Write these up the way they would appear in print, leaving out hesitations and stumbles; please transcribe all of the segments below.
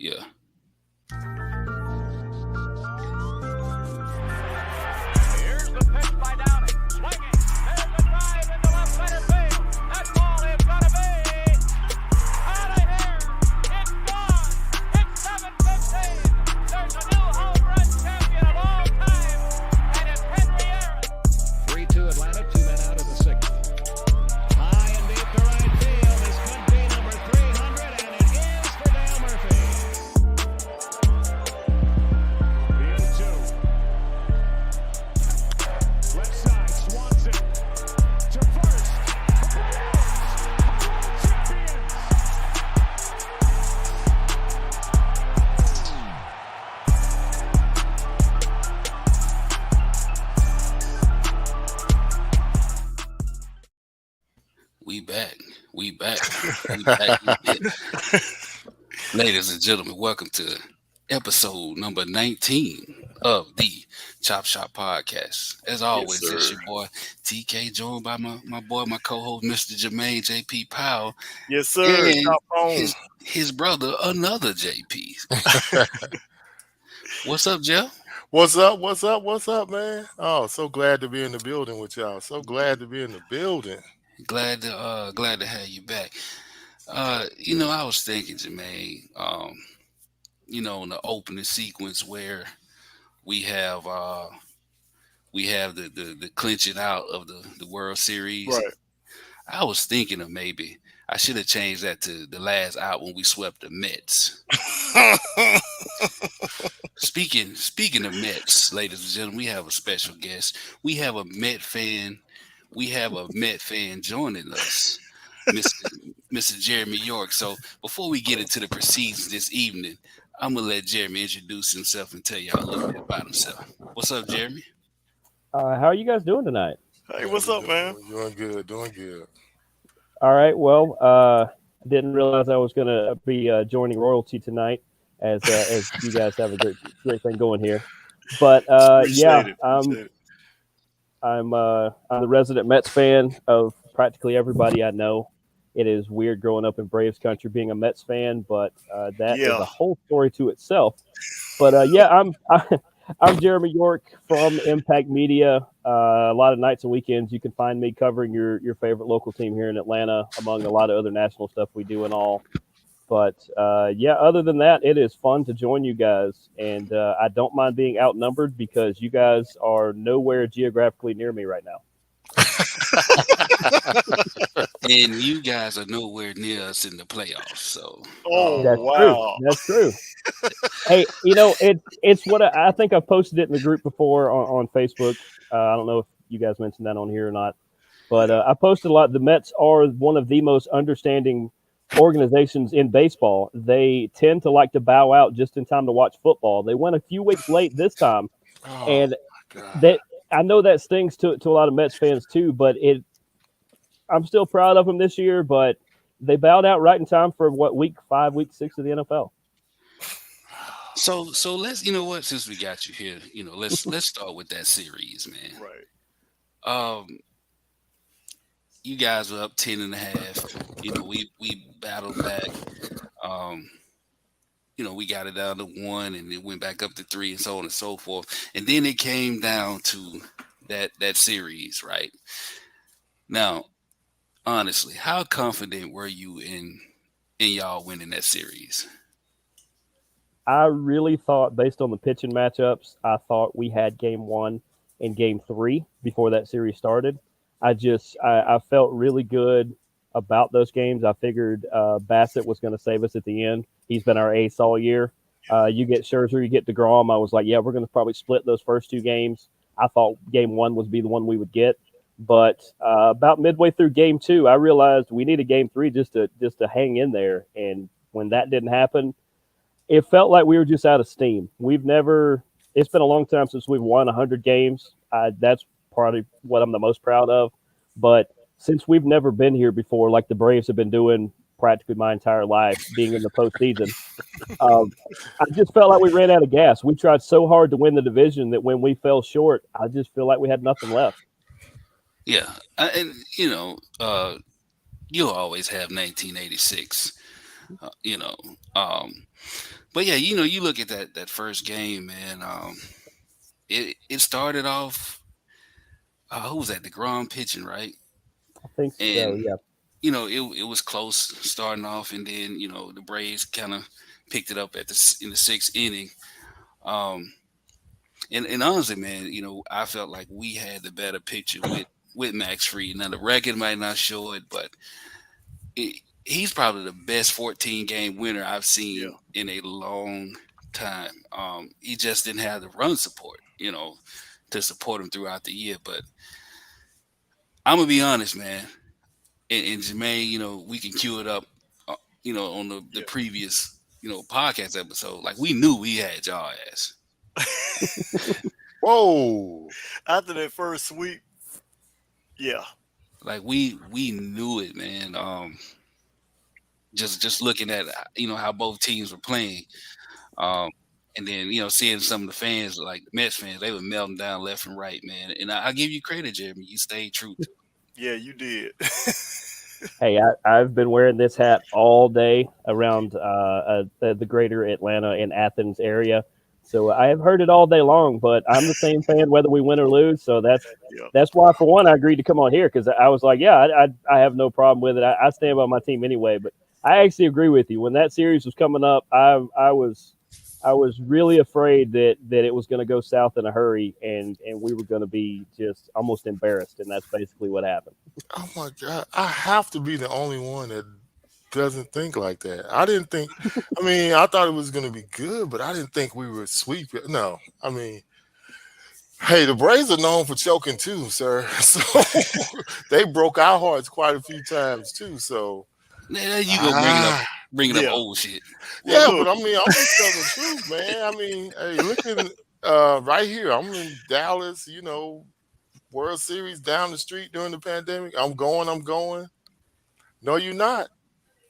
Yeah. Here's the pitch by Downing. Swinging. There's a drive into left center field. That ball is going to be out of here. It's gone. It's 7-15. There's a new home run champion of all time, and it's Henry Aaron. 3-2 Atlanta, 2 men out of the sixth. High and deep to right field. This could be number 300, and it is for Dale Murphy. Field 2. Left side, Swanson to first. Champions. We back. Ladies and gentlemen, welcome to episode number 19 of the Chop Shop Podcast. As always, sir. it's your boy TK, joined by my boy, my co-host, Mr. Jermaine JP Powell, Yes, sir. and Top on. his brother, another JP. What's up, Jeff? What's up, man? Oh, so glad to be in the building with y'all. So glad to be in the building. Glad to have you back. I was thinking, Jermaine, in the opening sequence where we have the clinching out of the World Series. Right. I was thinking of maybe I should have changed that to the last out when we swept the Mets. Speaking of Mets, ladies and gentlemen, we have a special guest. We have a Met fan joining us, Mr. Jeremy York. So before we get into the proceedings this evening, I'm gonna let Jeremy introduce himself and tell y'all a little bit about himself. What's up, Jeremy? How are you guys doing tonight? Hey, what's up, man? Doing good. All right. Well, I didn't realize I was going to be joining royalty tonight, as you guys have a great thing going here. But Appreciate it. I'm the resident Mets fan of practically everybody I know. It is weird growing up in Braves country being a Mets fan, but that is a whole story to itself. But I'm Jeremy York from Impact Media. A lot of nights and weekends you can find me covering your favorite local team here in Atlanta, among a lot of other national stuff we do and all. But other than that, it is fun to join you guys, and I don't mind being outnumbered because you guys are nowhere geographically near me right now. And you guys are nowhere near us in the playoffs. So That's true. Hey, it's what I think I've posted it in the group before on Facebook. I don't know if you guys mentioned that on here or not, but I posted a lot. The Mets are one of the most understanding organizations in baseball. They tend to like to bow out just in time to watch football. They went a few weeks late this time, and that I know that stings to a lot of Mets fans too. But I'm still proud of them this year. But they bowed out right in time for week 5, week 6 of the NFL. So let's since we got you here, let's start with that series, man. Right. You guys were up 10.5. We battled back. We got it down to 1, and it went back up to 3, and so on and so forth. And then it came down to that series, right? Now, honestly, how confident were you in y'all winning that series? I really thought, based on the pitching matchups, I thought we had game 1 and game 3 before that series started. I felt really good about those games. I figured Bassett was going to save us at the end. He's been our ace all year. You get Scherzer, you get DeGrom. I was like, we're going to probably split those first 2 games. I thought game 1 would be the one we would get. But about midway through game 2, I realized we needed game 3 just to hang in there. And when that didn't happen, it felt like we were just out of steam. It's been a long time since we've won 100 games. That's probably what I'm the most proud of. But since we've never been here before, like the Braves have been doing practically my entire life, being in the postseason, I just felt like we ran out of gas. We tried so hard to win the division that when we fell short, I just feel like we had nothing left. Yeah. You'll always have 1986, But yeah, you look at that first game, man. It started off. Who was that? DeGrom pitching, right? I think so. And Yeah. it was close starting off, and then the Braves kind of picked it up in the sixth inning. Um, and honestly, man, I felt like we had the better picture with Max Fried. Now the record might not show it, but he's probably the best 14 game winner I've Yeah. seen in a long time. He just didn't have the run support, to support him throughout the year. But I'm gonna be honest, man. And Jermaine, we can cue it up, on the Yeah. previous, podcast episode. Like we knew we had y'all ass. Whoa. After that first sweep, yeah. Like we knew it, man. Just looking at how both teams were playing, um, and then seeing some of the fans, like the Mets fans, they were melting down left and right, man. And I give you credit, Jeremy. You stayed true to it. Yeah, you did. Hey, I've been wearing this hat all day around the greater Atlanta and Athens area. So I have heard it all day long, but I'm the same fan whether we win or lose. So Yeah. that's why, for one, I agreed to come on here because I was like, yeah, I have no problem with it. I stand by my team anyway. But I actually agree with you. When that series was coming up, I was really afraid that it was going to go south in a hurry and we were going to be just almost embarrassed. And that's basically what happened. Oh my God. I have to be the only one that doesn't think like that. I didn't think, I mean, I thought it was going to be good, but I didn't think we would sweep it. No, I mean, hey, the Braves are known for choking too, sir. So they broke our hearts quite a few times too. So Now you go bringing Yeah. up old shit. yeah, Well, but I mean, I'm just telling the truth, man. I mean, hey, looking right here, I'm in Dallas, World Series down the street during the pandemic. I'm going. No, you're not.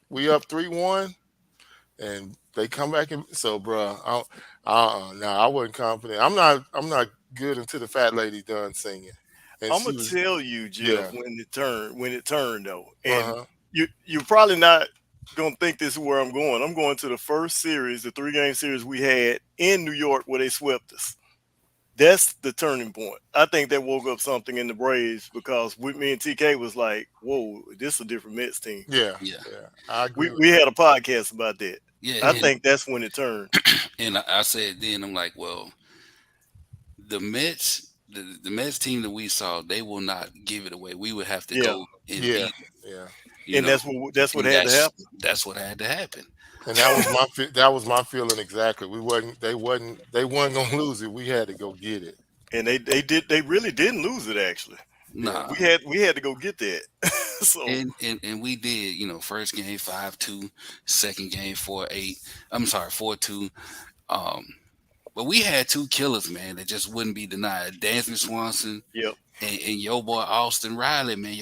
We up 3-1, and they come back and so, bro. No, I wasn't confident. I'm not good until the fat lady done singing, and I'm she gonna was tell you, Jeff, yeah. when it turned though, and Uh-huh. you're probably not gonna think this is where I'm going. I'm going to the first series, the 3-game series we had in New York where they swept us. That's the turning point. I think that woke up something in the Braves because with me and TK was like, whoa, this is a different Mets team. Yeah, Yeah. I agree. We had a podcast about that. Yeah, I think that's when it turned. and I said then, I'm like, well, the Mets, the Mets team that we saw, they will not give it away. We would have to Yeah. go and Yeah, beat them, yeah. And that's what and had to happen. That's what had to happen. And that was my feeling exactly. They wasn't gonna lose it. We had to go get it. And they really didn't lose it actually. Nah, We had to go get that. So and we did. First game 5-2, second game 4-8. I'm sorry, 4-2. But we had two killers, man, that just wouldn't be denied. Dansby Swanson yep. and your boy Austin Riley, man,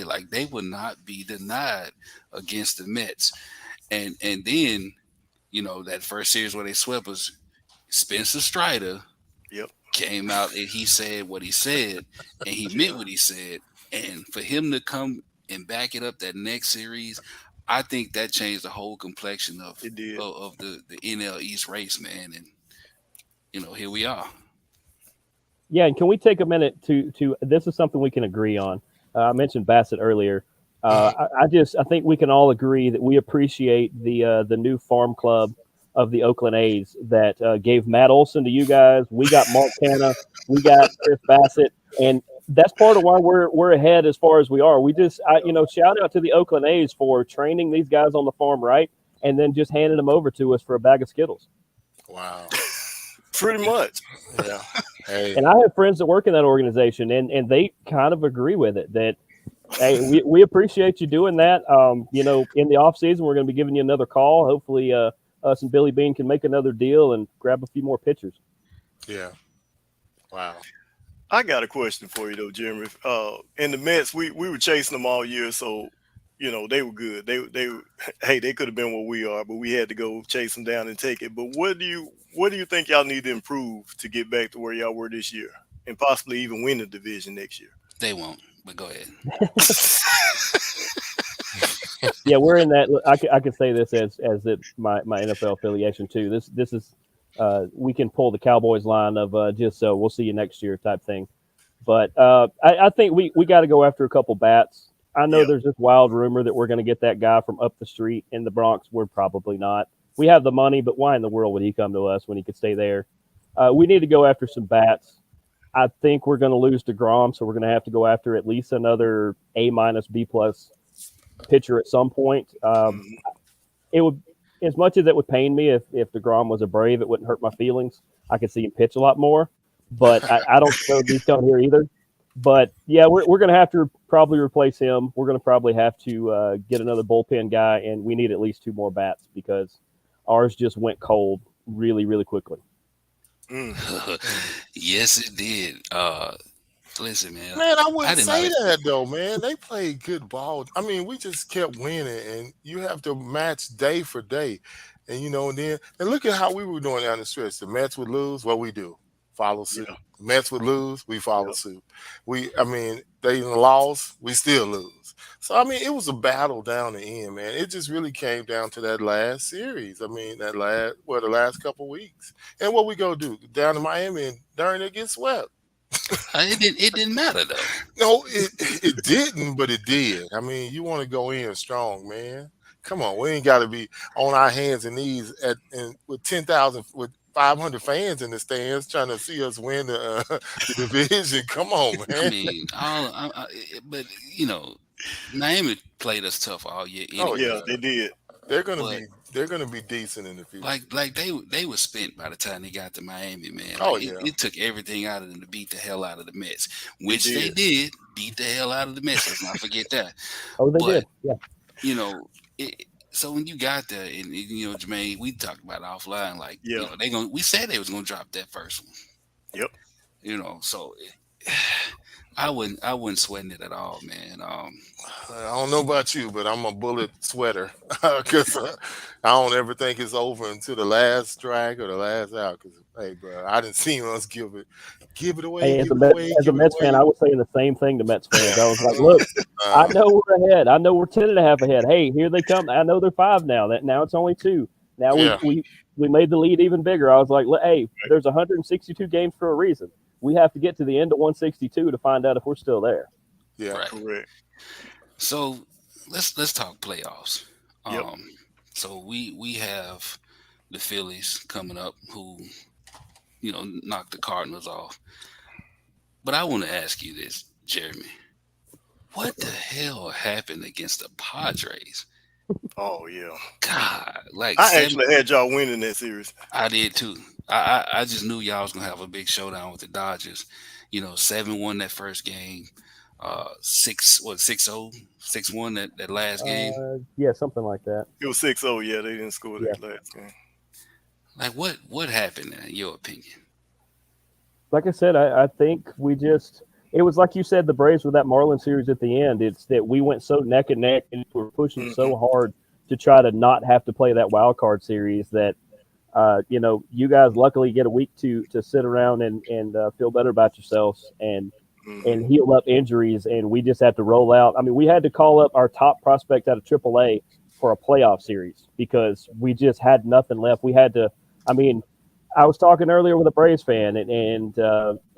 like they would not be denied against the Mets. And then, that first series where they swept us, Spencer Strider Yep. came out and he said what he said, and he meant what he said. And for him to come and back it up that next series, I think that changed the whole complexion of It did. the NL East race, man. And here we are. Yeah, and can we take a minute to this is something we can agree on. I mentioned Bassett earlier. I think we can all agree that we appreciate the new farm club of the Oakland A's that gave Matt Olson to you guys. We got Mark Canna, we got Chris Bassett, and that's part of why we're ahead as far as we are. We just shout out to the Oakland A's for training these guys on the farm right, and then just handing them over to us for a bag of Skittles. Wow. Pretty much. Yeah. Hey. And I have friends that work in that organization, and they kind of agree with it that. Hey, we appreciate you doing that. In the off season, we're going to be giving you another call. Hopefully, us and Billy Bean can make another deal and grab a few more pitchers. Yeah. Wow. I got a question for you though, Jeremy. In the Mets, we were chasing them all year, so they were good. They could have been where we are, but we had to go chase them down and take it. But what do you think y'all need to improve to get back to where y'all were this year and possibly even win the division next year? They won't, but go ahead. Yeah, we're in that. I could say this as my NFL affiliation too. This is we can pull the Cowboys line of just so we'll see you next year type thing. But I think we got to go after a couple bats. I know Yeah. there's this wild rumor that we're going to get that guy from up the street in the Bronx. We're probably not. We have the money, but why in the world would he come to us when he could stay there? We need to go after some bats. I think we're going to lose to Grom, so we're going to have to go after at least another A- B+ pitcher at some point. It would, as much as it would pain me if DeGrom was a Brave, it wouldn't hurt my feelings. I could see him pitch a lot more, but I don't know he's coming here either. But yeah, we're going to have to probably replace him. We're going to probably have to get another bullpen guy, and we need at least 2 more bats because ours just went cold really, really quickly. Yes, it did. Listen, man. Man, I I wouldn't did not. say that though, man. They played good ball. I mean, we just kept winning, and you have to match day for day. And and look at how we were doing down the stretch. The Mets would lose, what we do? Follow suit. Yeah. Mets would lose, we follow Yep. suit. They lost, we still lose. So I mean, it was a battle down the end, man. It just really came down to that last series. I mean, the last couple weeks. And what we go do? Down to Miami and darn it get swept. It didn't matter though. No, it didn't, but it did. I mean, you want to go in strong, man. Come on, we ain't got to be on our hands and knees with 10,000 with 500 fans in the stands trying to see us win the division. Come on, I man. mean, but Miami played us tough all year Oh, anyway. Yeah, they did. They're gonna But they're gonna be decent in the future. like they were spent by the time they got to Miami, man. Oh, Like, yeah. it took everything out of them to beat the hell out of the Mets, which did. they did beat the hell out of the Mets. Let's not forget that. Oh, they But did. Yeah. you know, so when you got there, and Jermaine, we talked about it offline. Like, Yeah. we said they was gonna drop that first one. Yep. So I wouldn't sweating it at all, man. I don't know about you, but I'm a bullet sweater because I don't ever think it's over until the last strike or the last out. Because hey, bro, I didn't see us give it away, Hey, as give a it away, As a give it Mets fan, away. I was saying the same thing to Mets fans. I was like, look, I know we're ahead. I know we're 10.5 ahead. Hey, here they come. I know they're 5 now. Now it's only 2. Now Yeah. we made the lead even bigger. I was like, hey, there's 162 games for a reason. We have to get to the end of 162 to find out if we're still there. Yeah, Right. Correct. So let's talk playoffs. Yep. So we have the Phillies coming up, who knocked the Cardinals off. But I want to ask you this, Jeremy. What the hell happened against the Padres? Oh yeah. God, like I actually had y'all winning that series. I did too. I just knew y'all was gonna have a big showdown with the Dodgers. 7-1 that first game. 6-0, 6-1 that last game. Yeah, something like that. It was 6-0. Yeah, they didn't score that last game. Like what happened in your opinion? Like I said, I think it was like you said, the Braves with that Marlins series at the end. It's that we went so neck and neck and we were pushing so hard to try to not have to play that wild card series that, you guys luckily get a week to sit around and feel better about yourselves and heal up injuries. And we just had to roll out. I mean, we had to call up our top prospect out of AAA for a playoff series because we just had nothing left. We had to, I was talking earlier with a Braves fan, and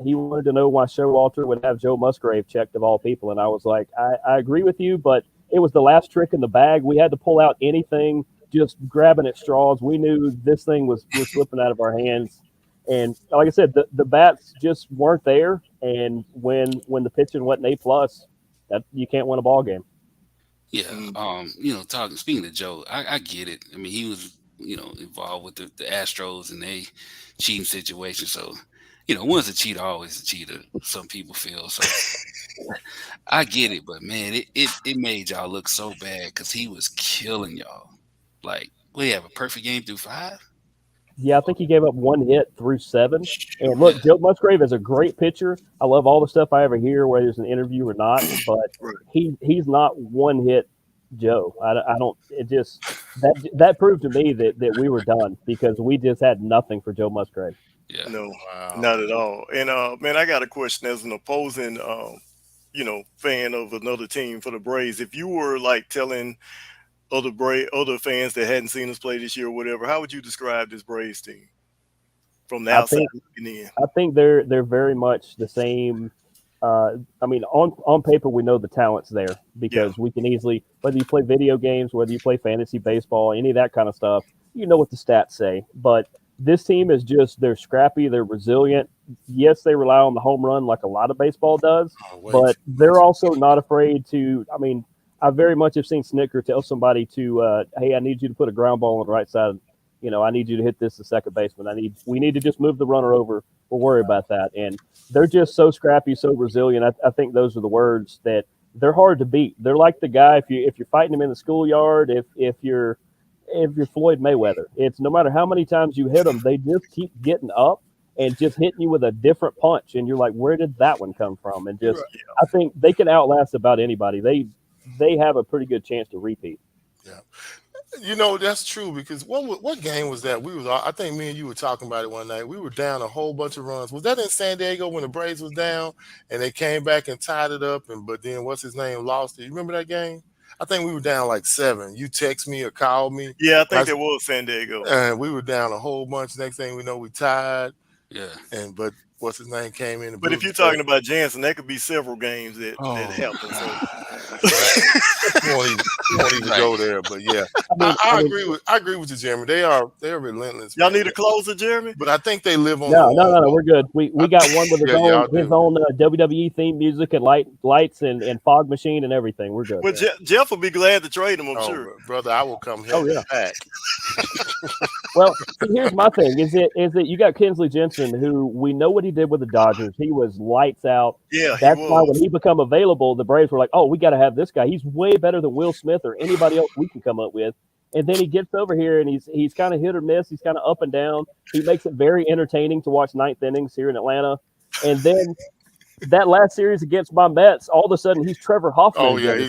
he wanted to know why Showalter would have Joe Musgrave checked of all people. And I was like, I agree with you, but it was the last trick in the bag. We had to pull out anything, just grabbing at straws. We knew this thing was slipping out of our hands. And like I said, the bats just weren't there. And when the pitching went an A+, that you can't win a ball game. Yeah. Speaking of Joe, I get it. I mean, he was involved with the Astros and they cheating situation. So, once a cheater, always a cheater. Some people feel so. I get it, but man, it made y'all look so bad because he was killing y'all. Like, we have a perfect game through 5. Yeah, I think he gave up 1 hit through 7. And look, Joe Musgrave is a great pitcher. I love all the stuff I ever hear, whether it's an interview or not. But he's not 1 hit Joe. I don't. It just that proved to me that we were done because we just had nothing for Joe Musgrave. Yeah. No, not at all. And man, I got a question as an opposing fan of another team for the Braves. If you were like telling other fans that hadn't seen us play this year or whatever, how would you describe this Braves team from the I outside think- looking in? I think they're very much the same. I mean, on paper, we know the talent's there because we can easily, whether you play video games, whether you play fantasy baseball, any of that kind of stuff, you know what the stats say. But this team is just, they're scrappy, they're resilient. Yes, they rely on the home run like a lot of baseball does, but they're also not afraid to, I mean, I very much have seen Snicker tell somebody to, hey, I need you to put a ground ball on the right side. You know, I need you to hit this to second baseman. We need to just move the runner over. We'll worry about that. And they're just so scrappy, so resilient. I think those are the words that they're hard to beat. They're like the guy, if you're fighting him in the schoolyard, if you're Floyd Mayweather, it's no matter how many times you hit them, they just keep getting up and just hitting you with a different punch. And you're like, where did that one come from? And just, I think they can outlast about anybody. They have a pretty good chance to repeat. Yeah. You know, that's true because what game was that? I think me and you were talking about it one night. We were down a whole bunch of runs. Was that in San Diego when the Braves was down and they came back and tied it up? But then what's his name lost it? You remember that game? I think we were down like 7. You text me or called me. Yeah, I think it was San Diego. And we were down a whole bunch. Next thing we know, we tied. Yeah. But what's his name came in. But if you're talking about Jansen, that could be several games that happened. So. You won't even go there, but yeah, I agree with you, Jeremy. They're relentless. Y'all need a closer, Jeremy? But I think they live on. No, we're good. We got one with his own WWE theme music and lights and fog machine and everything. We're good. Well, Jeff will be glad to trade him, I'm sure. Brother, I will come here. Back. Well, here's my thing: is that you got Kinsley Jensen, who we know what he did with the Dodgers. He was lights out. Yeah, that's why when he become available, the Braves were like, "Oh, we got to have this guy. He's way better than Will Smith or anybody else we can come up with." And then he gets over here and he's kind of hit or miss. He's kind of up and down. He makes it very entertaining to watch ninth innings here in Atlanta. And then that last series against my Mets, all of a sudden he's Trevor Hoffman. Oh yeah, he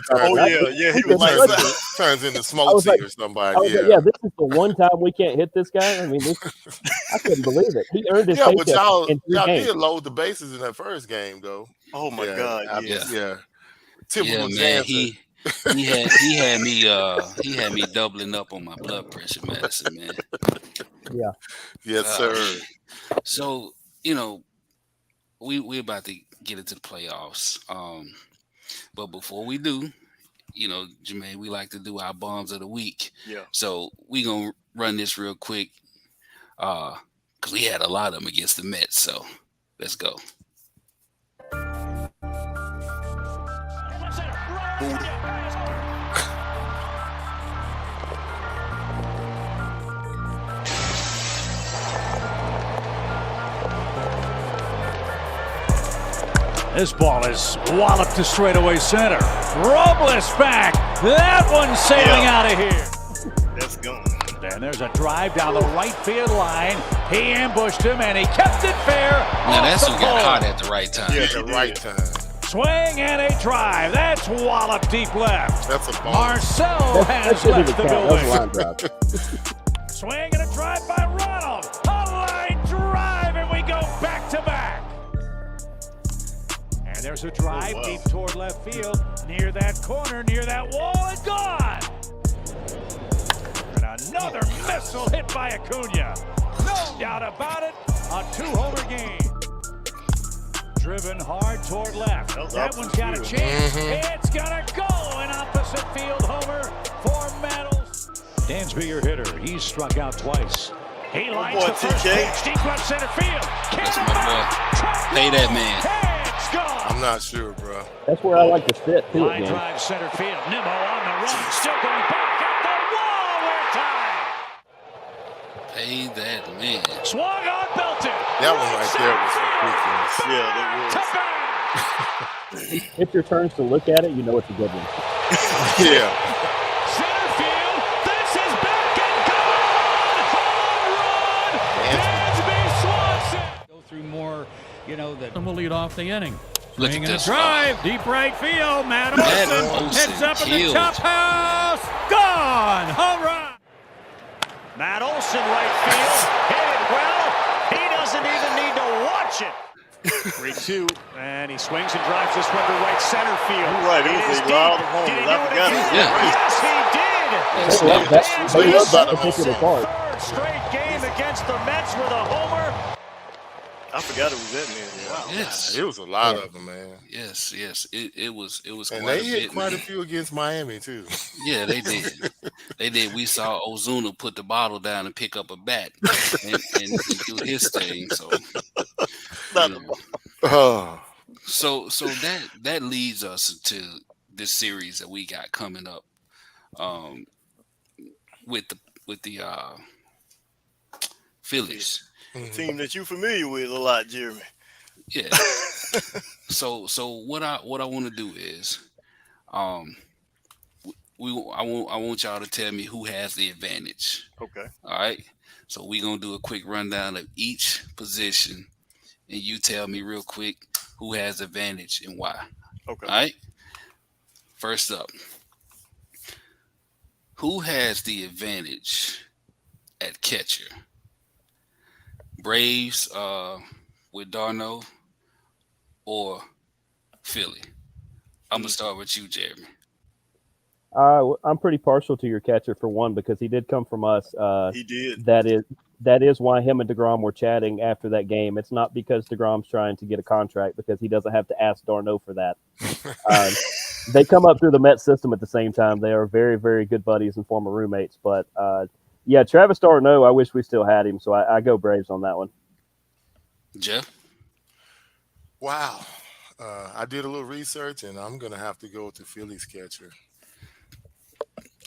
turns into Smokey or somebody. Yeah, this is the one time we can't hit this guy. I mean, I couldn't believe it. He earned his paycheck but y'all games. did load the bases in that first game though. Oh my God, yeah. Typical Jansen. He had me doubling up on my blood pressure medicine, man. Yeah. Yes, sir. So, you know, we're about to get into the playoffs. But before we do, you know, Jermaine, we like to do our bombs of the week. Yeah. So we're gonna run this real quick. Because we had a lot of them against the Mets. So let's go. This ball is walloped to straightaway center. Robles back. That one's sailing out of here. That's gone. And there's a drive down the right field line. He ambushed him and he kept it fair. Now that's who got hot at the right time. Yeah, at the right time. Swing and a drive. That's walloped deep left. That's a ball. Marcel has left the building. Count. Swing and a drive by Ronald. A line drive, and we go back to back. And there's a drive deep toward left field, near that corner, near that wall, and gone. And another missile hit by Acuna. No doubt about it. A 2-homer game. Driven hard toward left. That one's got a chance. It's gonna go an opposite field homer for Metals. Dansby, your hitter. He's struck out twice. He lines the first pitch, deep left center field. That's my boy. Pay that man. It's gone. I'm not sure, bro. That's where I like to sit too. Line drive center field. Nimmo on the run. Still going back at the wall. We're tied. Pay that man. Swung on Belton. That one right there was ridiculous. Yeah, that was. If your turns to look at it, you know it's a good one. Yeah. Center field. This is back and gone. Home run. Dansby Swanson. Go through more, you know, that. And we'll lead off the inning. Look Swing at and a this. drive. Deep right field. Matt Matt Olson Olson heads up in the killed. top house. Gone. Home run. Matt Olson right field. Hit it well. He doesn't even need to watch it. 3-2, and he swings and drives this one to right center field. You're right. It was a deep. wild home. Did he I do it forgot again? it. Yeah. Yes, he did. Yes, They love yes. that. So They he's love that about to particular Olson. part. Third straight game against the Mets with a homer. I forgot it was that many. Wow. Yes. It was a lot Yeah. of them, man. Yes, yes. It was And quite they a hit bit, quite a man. few against Miami too. Yeah, they did. They did. We saw Ozuna put the bottle down and pick up a bat and do his thing. So Not you the know, Oh, so that leads us to this series that we got coming up um, with the Phillies. team that you familiar with a lot, Jeremy. Yeah. So what I want to do is um I want y'all to tell me who has the advantage. Okay. All right. So we're gonna do a quick rundown of each position, and you tell me real quick who has the advantage and why. Okay. All right. First up, who has the advantage at catcher? Braves with Darno or Philly? I'm gonna start with you, Jeremy. I'm pretty partial to your catcher for one because he did come from us. He did. That is why him and DeGrom were chatting after that game. It's not because DeGrom's trying to get a contract because he doesn't have to ask Darno for that. They come up through the Mets system at the same time. They are very, very good buddies and former roommates. But yeah, Travis Darno, I wish we still had him. So I go Braves on that one. Jeff? wow. I did a little research, and I'm gonna have to go with the Phillies catcher.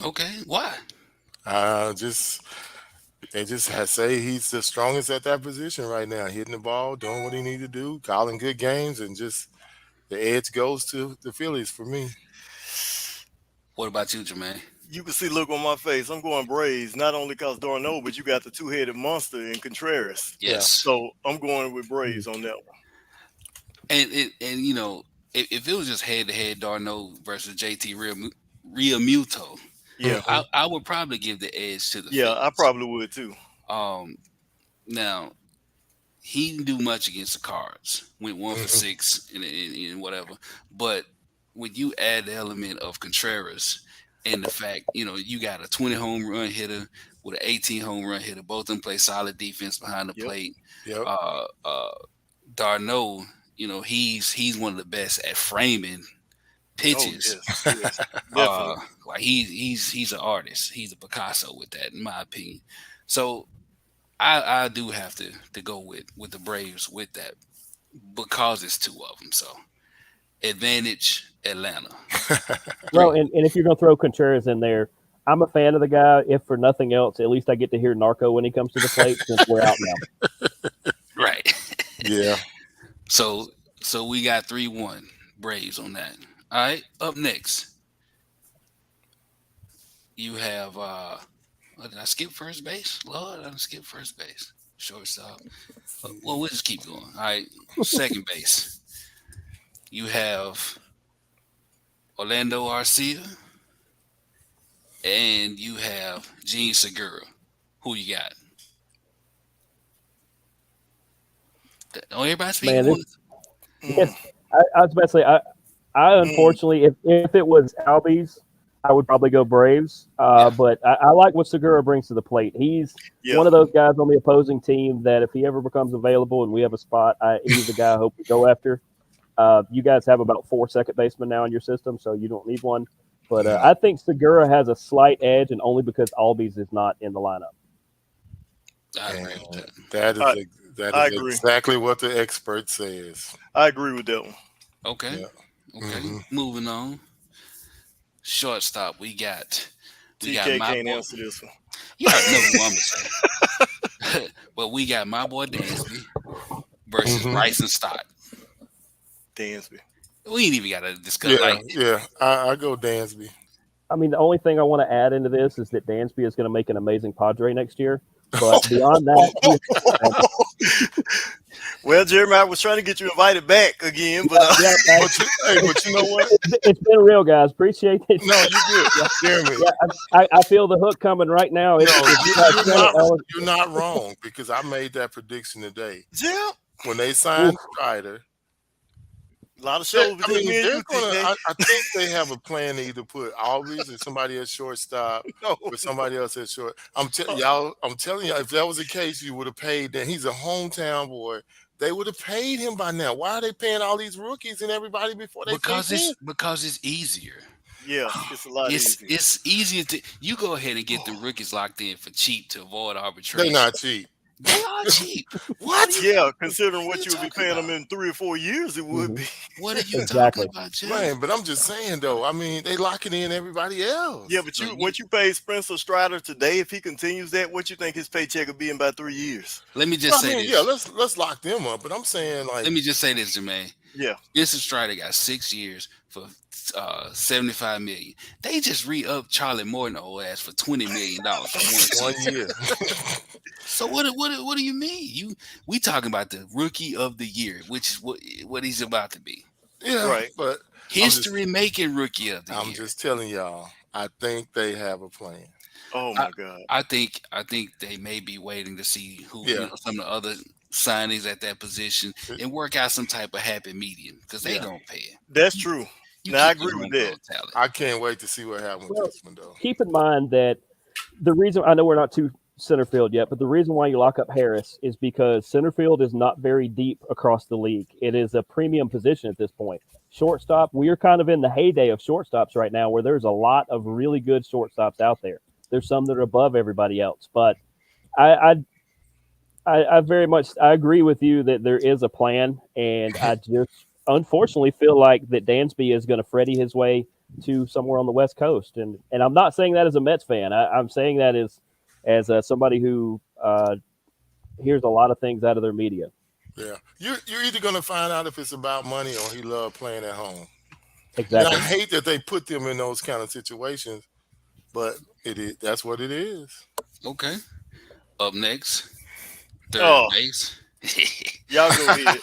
Okay. Why? They just say he's the strongest at that position right now, hitting the ball, doing what he need to do, calling good games, and just the edge goes to the Phillies for me. What about you, Jermaine? You can see the look on my face. I'm going Braves, not only because Darno, but you got the two-headed monster in Contreras. Yes. So I'm going with Braves on that one. And you know, if it was just head to head Darno versus JT Realmuto, Yeah. I would probably give the edge to the Yeah, I Phillies. probably would too. Now he didn't do much against the Cards. Went 1 for 6 and whatever. But when you add the element of Contreras and the fact, you know, you got a 20 home run hitter with an 18 home run hitter, both of them play solid defense behind the plate. Yep. Darno, you know, he's one of the best at framing pitches. Oh, yes. Definitely. Like he's an artist. He's a Picasso with that, in my opinion. So I do have to go with the Braves with that because it's two of them. So advantage Atlanta. Well, and if you're going to throw Contreras in there, I'm a fan of the guy. If for nothing else, at least I get to hear Narco when he comes to the plate since we're out now. Right. Yeah. So we got 3-1 Braves on that. All right. Up next, you have did I skip first base? Lord, I didn't skip first base. Shortstop. Well, we'll just keep going. All right. Second base. You have Orlando Arcia and you have Gene Segura. Who you got? Don't everybody speak Man, one? Yes, I was about to say, I unfortunately, if it was Albies, I would probably go Braves. But I like what Segura brings to the plate. He's one of those guys on the opposing team that if he ever becomes available and we have a spot, he's the guy I hope we go after. You guys have about 4 second basemen now in your system, so you don't need one. But I think Segura has a slight edge, and only because Albies is not in the lineup. I agree with that. That I is agree. exactly what the expert says. I agree with that one. Okay. Yeah. Okay. Moving on. Shortstop, we got TK my can't boy. answer this one. Yeah, I know who I'm gonna say. But we got my boy Dansby versus Bryson Stott. Dansby. We ain't even gotta discuss. I go Dansby. I mean, the only thing I want to add into this is that Dansby is going to make an amazing Padre next year. But beyond that, Well, Jeremy, I was trying to get you invited back again, but But you know what? it's been real, guys. Appreciate it. No, you did, Jeremy. Yeah, I feel the hook coming right now. You're not wrong because I made that prediction today. Jim, When they signed Strider, A lot of shows I with mean, me and they're you, gonna. TK. I think they have a plan to either put Always or somebody at shortstop, No, or somebody else at short. I'm telling uh, y'all. I'm telling you, if that was the case, you would have paid. That he's a hometown boy. They would have paid him by now. Why are they paying all these rookies and everybody before they sink in? Because it's easier. yeah, it's a lot easier. It's easier to you go ahead and get the rookies locked in for cheap to avoid They're arbitration. not cheap. They are cheap. What? Yeah, considering What are what you you would be talking paying about? them in 3 or 4 years, it would Mhm. be. What are you talking Exactly. about, Jay? Man, but I'm just saying though. I mean, they locking in everybody else. Yeah, but So what you pay Spencer Strider today, if he continues that, what you think his paycheck will be in about 3 years? let me Well, just I say mean, yeah, this. let's lock them up. But I'm saying Let like, me just say this, Jermaine. Yeah, Vincent Strider got 6 years for 75 million. They just re-upped Charlie Morton old ass for $20 million for one one season. year. So what do you mean? We talking about the rookie of the year, which is what he's about to be. Yeah, right. but History making rookie of the I'm year. just telling y'all. I think they have a plan. Oh I, my God. I think they may be waiting to see who Yeah. some of the other signings at that position and work out some type of happy medium because they Yeah. gonna pay it. That's true. You Now I keep your agree with that. homegrown talent. I can't wait to see what happens with Well, this one though. keep in mind that the reason I know we're not to center field yet, but the reason why you lock up Harris is because center field is not very deep across the league. It is a premium position at this point. Shortstop, we are kind of in the heyday of shortstops right now, where there's a lot of really good shortstops out there. There's some that are above everybody else, but I I very much I agree with you that there is a plan, and I just unfortunately feel like that Dansby is going to Freddie his way to somewhere on the West Coast, and I'm not saying that as a Mets fan. I'm saying that as somebody who hears a lot of things out of their media. Yeah, you're either gonna find out if it's about money or he loved playing at home. And Exactly. I hate that they put them in those kind of situations, but it is that's what it is. Okay. Up next, third Oh, base. y'all go ahead.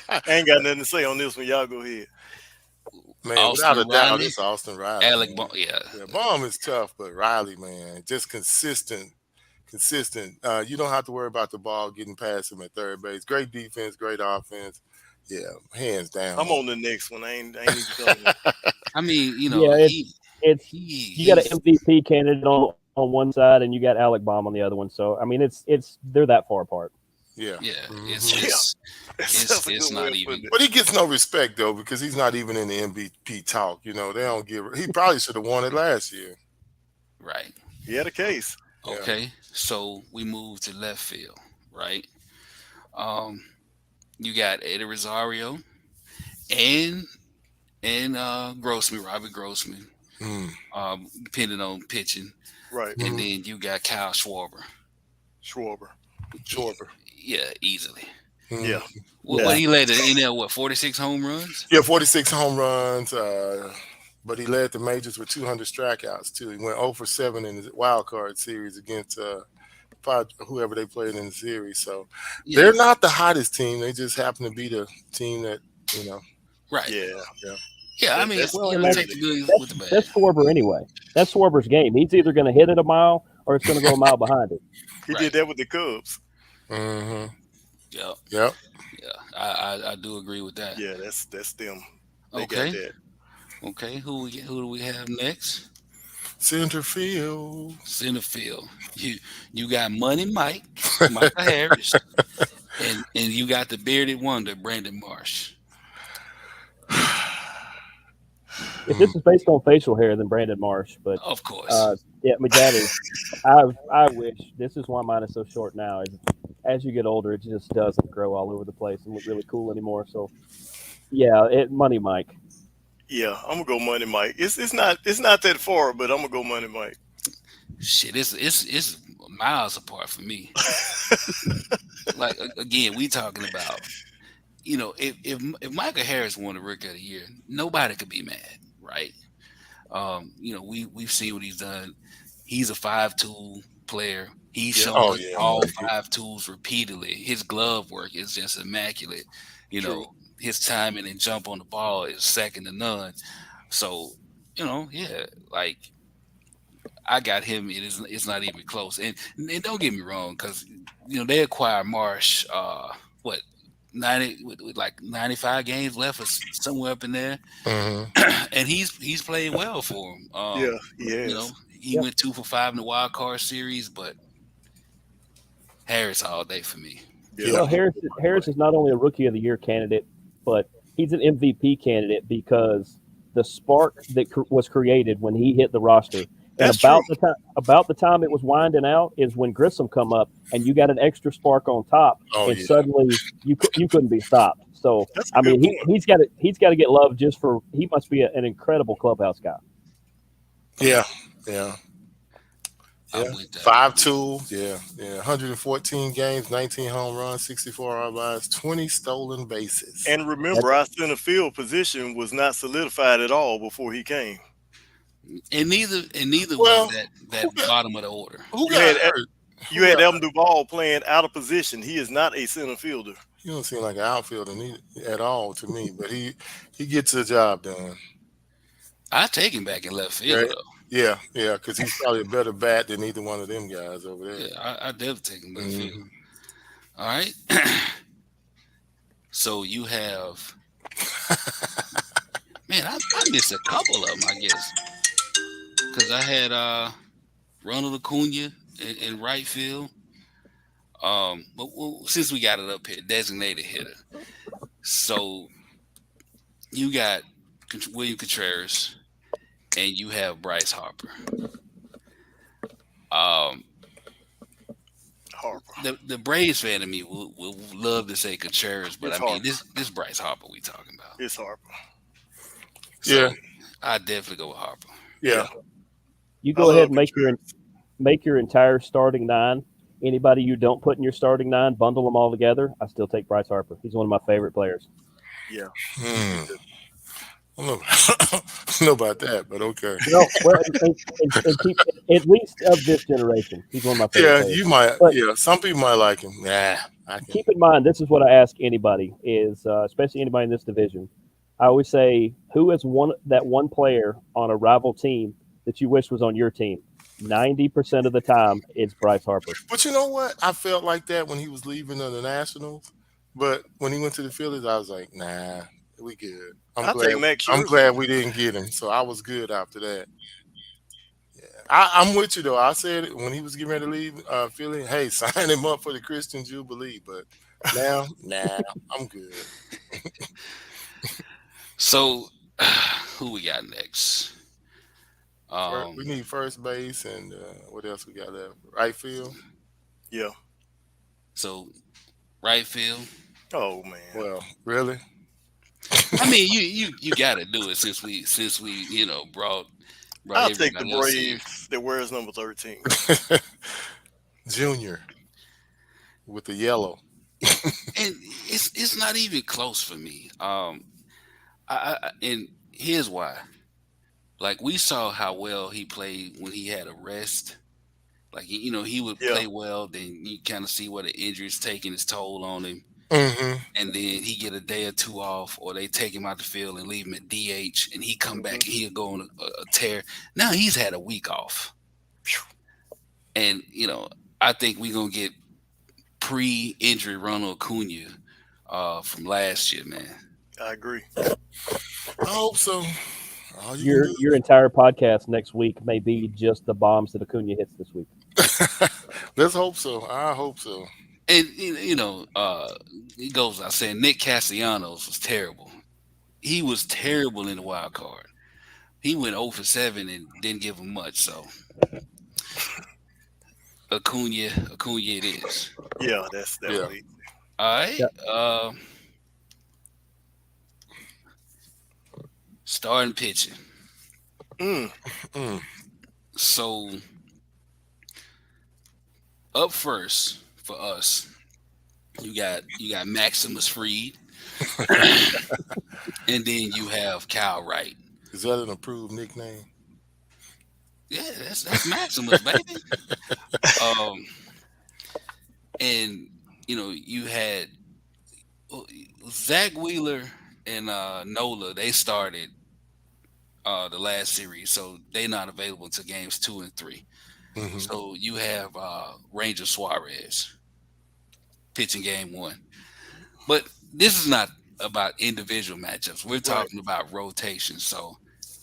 I ain't got nothing to say on this one. Y'all go ahead. Man, without a Austin doubt, Riley, it's Austin Riley. Alec Man. Bohm. Yeah. Yeah, Baum is tough, but Riley, man, just consistent. Consistent. You don't have to worry about the ball getting past him at third base. Great defense, great offense. Yeah, hands down. I'm on the next one. I ain't even done. I mean, Yeah, it's you got he's an MVP candidate on one side, and you got Alec Baum on the other one. So I mean, it's they're that far apart. Yeah. yeah. Mhm. That's a It's good way not of even. putting it. But he gets no respect though because he's not even in the MVP talk. You know, they don't give. He probably should have won it last year. Right. He had a case. Yeah. Okay. So we move to left field. Right. Um, you got Eddie Rosario and Grossman, Robert Grossman, Mm. depending on pitching, Right. and Mhm. then you got Kyle Schwarber. Schwarber. Shorter. Yeah, easily. Mhm. Yeah. What he led the NL 46 home runs? Yeah, 46 home runs. But he led the majors with 200 strikeouts too. He went 0 for 7 in his wild card series against whoever they played in the series. So Yeah. they're not the hottest team. They just happen to be the team that Right. Yeah. Yeah, I mean, That's Well, you and know, that's take the good with the bad. that's Schwarber anyway. That's Schwarber's game. He's either going to hit it a mile or it's going to go a mile behind it. He Right. did that with the Cubs. Mm-hmm. Yeah, Yep. yeah. I do agree with that. Yeah, that's them. They Okay. got that. Okay. Who do we have next? Center field. Center field. You got Money Mike, Michael Harris, and you got the bearded wonder, Brandon Marsh. If this is based on facial hair, then Brandon Marsh. But Of course. yeah, I mean that is. I wish this is why mine is so short now. Is as you get older, it just doesn't grow all over the place and look really cool anymore. So yeah, Money Mike. Yeah, I'm gonna go Money Mike. It's not that far, but I'm gonna go Money Mike. Shit, it's miles apart for me. Like again, we talking about, if Michael Harris won the Rookie of the Year, nobody could be mad, right? We've seen what he's done. He's a 5-tool player. He's shown Oh, us yeah. all 5 tools repeatedly. His glove work is just immaculate. True. His timing and jump on the ball is second to none. So, like I got him. It's not even close. And don't get me wrong, because they acquired Marsh. with like 95 games left or somewhere up in there, Mhm. and he's played well for him. Yeah, he You has. know, he Yep. went 2 for 5 in the wild card series, but Harris all day for me. Yeah. Well, Harris is not only a Rookie of the Year candidate, but he's an MVP candidate because the spark that was created when he hit the roster, and That's true. about the time it was winding out is when Grissom come up, and you got an extra spark on top, Oh, and yeah. suddenly you couldn't be stopped. So That's a I mean, good point. he's got to get love just for he must be an incredible clubhouse guy. Yeah. Yeah. I'm Yeah. with that. 5-2. Yeah. 114 games, 19 home runs, 64 RBIs, 20 stolen bases. And remember, our center field position was not solidified at all before he came. And neither Well, was that bottom of the order. who You got had hurt? You had Evan Duvall playing out of position. He is not a center fielder. He don't seem like an outfielder at all to me, but he gets the job done. I take him back in left field Right. though. Yeah, because he's probably a better bat than either one of them guys over there. Yeah, I definitely take him left field. Mhm. All right. So you have, man, I missed a couple of them, I guess, because I had Ronald Acuna in right field. But since we got it up here, designated hitter. So you got William Contreras, and you have Bryce Harper. Harper. The Braves fan of me will love to say Contreras, but It's I mean Harper. this Bryce Harper we talking about. It's Harper. So Yeah. I definitely go with Harper. Yeah. You I go ahead love and make your entire starting nine. Anybody you don't put in your starting nine, bundle them all together. I still take Bryce Harper. He's one of my favorite players. Yeah. I don't know about that, but okay. No, well, and keep, at least of this generation, he's one of my favorite Yeah, players. you might. But- Yeah, some people might like him. Nah, I can. Keep in mind, this is what I ask anybody: is especially anybody in this division. I always say, who is that one player on a rival team that you wish was on your team? 90% of the time, it's Bryce Harper. But you know what? I felt like that when he was leaving the Nationals. But when he went to the Phillies, I was like, nah, we good. I'll take Max I'm Scherzer. glad we didn't get him. So I was good after that. Yeah, I'm with you though. I said when he was getting ready to leave Philly, hey, sign him up for the Christian Jubilee. But now, nah, I'm good. So who we got next? We need first base and what else we got left? Right field. Yeah. So right field. Oh man. Well, really? I mean, you got to do it since we brought I'll take the everybody else in. Braves that wears number 13. Junior with the yellow. And it's not even close for me. And here's why. Like we saw how well he played when he had a rest. Like he would play well, then you kind of see what the injury's taking its toll on him. Mm-hmm. And then he get a day or two off, or they take him out the field and leave him at DH, and he come back and he'll go on a tear. Now he's had a week off, and I think we're gonna get pre-injury Ronald Acuna from last year, man. I agree. I hope so. Your entire podcast next week may be just the bombs that Acuna hits this week. Let's hope so. I hope so. And he goes out saying Nick Castellanos was terrible. He was terrible in the wild card. He went 0 for 7 and didn't give him much. So Acuna it is. Yeah, that's definitely. All right. Yep. Starting pitching. So up first for us, you got Maximus Freed, and then you have Kyle Wright. Is that an approved nickname? Yeah, that's Maximus, baby. And you had Zach Wheeler and Nola. They started the last series, so they're not available until games 2 and 3. Mm-hmm. So you have Ranger Suarez pitching game 1. But this is not about individual matchups. We're Right. talking about rotations. So,